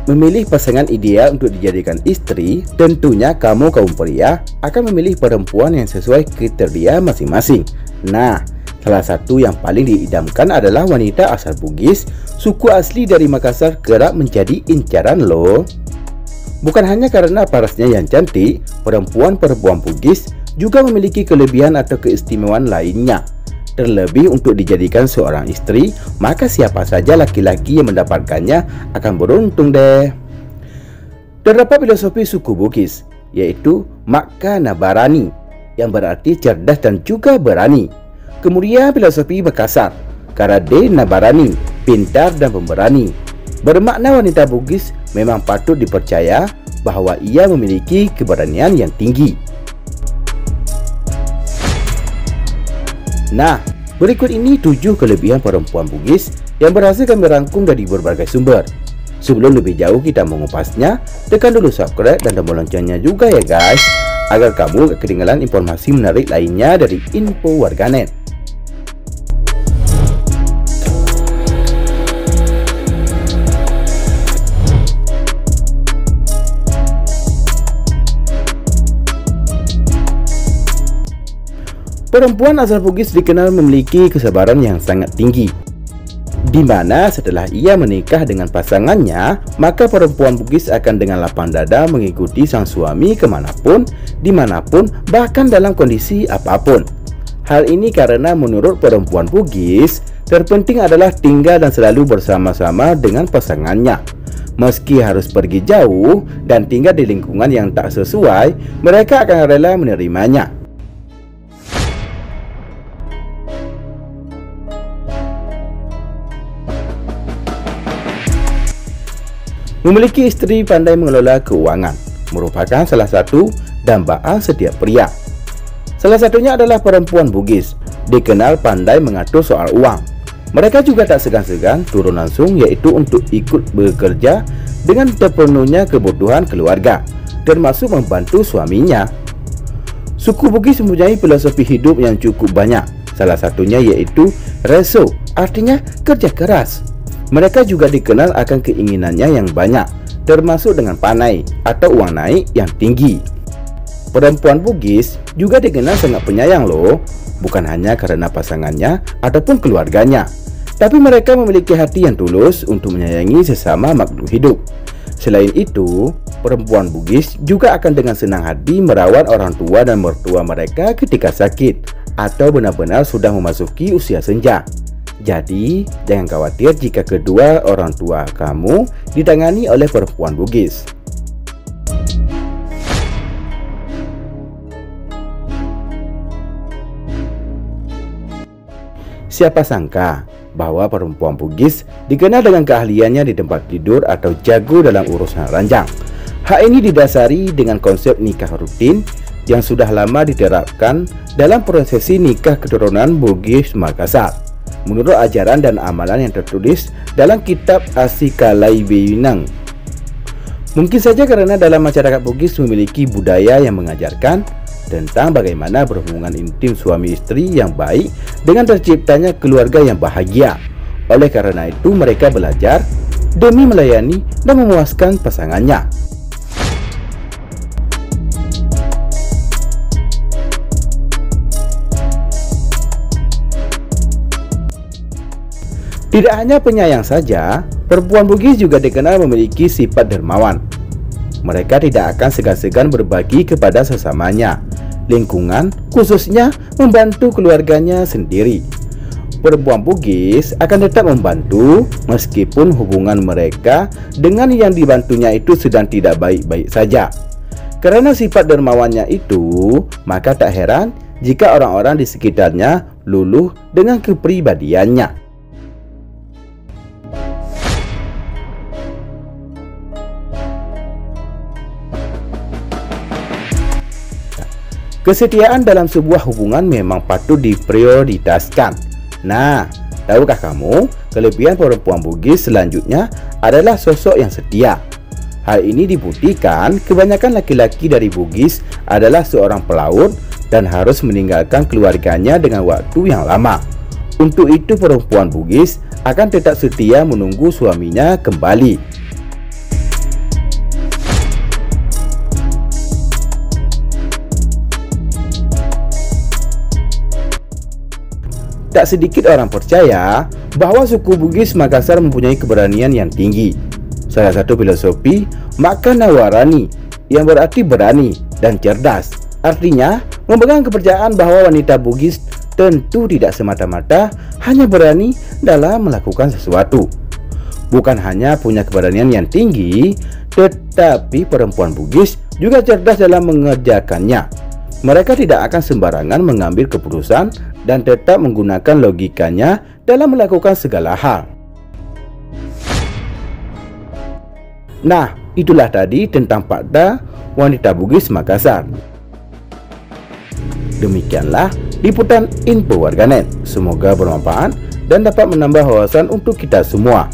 Memilih pasangan ideal untuk dijadikan istri, tentunya kamu kaum pria akan memilih perempuan yang sesuai kriteria masing-masing. Nah, salah satu yang paling diidamkan adalah wanita asal Bugis, suku asli dari Makassar kerap menjadi incaran loh. Bukan hanya karena parasnya yang cantik, perempuan-perempuan Bugis juga memiliki kelebihan atau keistimewaan lainnya. Terlebih untuk dijadikan seorang istri, maka siapa saja laki-laki yang mendapatkannya akan beruntung deh. Terdapat filosofi suku Bugis, yaitu Makka Nabarani, yang berarti cerdas dan juga berani. Kemudian filosofi Makassar, Karade Nabarani, pintar dan pemberani. Bermakna wanita Bugis memang patut dipercaya bahwa ia memiliki keberanian yang tinggi. Nah, berikut ini 7 kelebihan perempuan Bugis yang berhasil kami rangkum dari berbagai sumber. Sebelum lebih jauh kita mengupasnya, tekan dulu subscribe dan tombol loncengnya juga ya guys, agar kamu gak ketinggalan informasi menarik lainnya dari Info Warganet. Perempuan asal Bugis dikenal memiliki kesabaran yang sangat tinggi, di mana setelah ia menikah dengan pasangannya, maka perempuan Bugis akan dengan lapang dada mengikuti sang suami kemanapun, dimanapun, bahkan dalam kondisi apapun. Hal ini karena menurut perempuan Bugis, terpenting adalah tinggal dan selalu bersama-sama dengan pasangannya. Meski harus pergi jauh dan tinggal di lingkungan yang tak sesuai, mereka akan rela menerimanya. Memiliki istri pandai mengelola keuangan merupakan salah satu dambaan setiap pria. Salah satunya adalah perempuan Bugis, dikenal pandai mengatur soal uang. Mereka juga tak segan-segan turun langsung, yaitu untuk ikut bekerja dengan terpenuhnya kebutuhan keluarga, termasuk membantu suaminya. Suku Bugis mempunyai filosofi hidup yang cukup banyak. Salah satunya yaitu reso, artinya kerja keras. Mereka juga dikenal akan keinginannya yang banyak, termasuk dengan panai atau uang naik yang tinggi. Perempuan Bugis juga dikenal sangat penyayang loh, bukan hanya karena pasangannya ataupun keluarganya, tapi mereka memiliki hati yang tulus untuk menyayangi sesama makhluk hidup. Selain itu, perempuan Bugis juga akan dengan senang hati merawat orang tua dan mertua mereka ketika sakit atau benar-benar sudah memasuki usia senja. Jadi, jangan khawatir jika kedua orang tua kamu ditangani oleh perempuan Bugis. Siapa sangka bahwa perempuan Bugis dikenal dengan keahliannya di tempat tidur atau jago dalam urusan ranjang. Hal ini didasari dengan konsep nikah rutin yang sudah lama diterapkan dalam prosesi nikah keturunan Bugis Makassar. Menurut ajaran dan amalan yang tertulis dalam kitab Asikalai Beyunang. Mungkin saja karena dalam masyarakat Bugis memiliki budaya yang mengajarkan tentang bagaimana berhubungan intim suami istri yang baik dengan terciptanya keluarga yang bahagia. Oleh karena itu mereka belajar demi melayani dan memuaskan pasangannya. Tidak hanya penyayang saja, perempuan Bugis juga dikenal memiliki sifat dermawan. Mereka tidak akan segan-segan berbagi kepada sesamanya, lingkungan, khususnya membantu keluarganya sendiri. Perempuan Bugis akan tetap membantu meskipun hubungan mereka dengan yang dibantunya itu sedang tidak baik-baik saja. Karena sifat dermawannya itu, maka tak heran jika orang-orang di sekitarnya luluh dengan kepribadiannya. Kesetiaan dalam sebuah hubungan memang patut diprioritaskan. Nah, tahukah kamu, kelebihan perempuan Bugis selanjutnya adalah sosok yang setia. Hal ini dibuktikan kebanyakan laki-laki dari Bugis adalah seorang pelaut dan harus meninggalkan keluarganya dengan waktu yang lama. Untuk itu perempuan Bugis akan tetap setia menunggu suaminya kembali. tak sedikit orang percaya bahwa suku Bugis Makassar mempunyai keberanian yang tinggi. Salah satu filosofi Makanawarani yang berarti berani dan cerdas. Artinya, memegang kepercayaan bahwa wanita Bugis tentu tidak semata-mata hanya berani dalam melakukan sesuatu. Bukan hanya punya keberanian yang tinggi, tetapi perempuan Bugis juga cerdas dalam mengerjakannya. Mereka tidak akan sembarangan mengambil keputusan dan tetap menggunakan logikanya dalam melakukan segala hal. Nah, itulah tadi tentang Pakda wanita Bugis Makassar. Demikianlah liputan info warganet. Semoga bermanfaat dan dapat menambah wawasan untuk kita semua.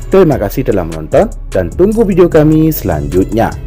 Terima kasih telah menonton dan tunggu video kami selanjutnya.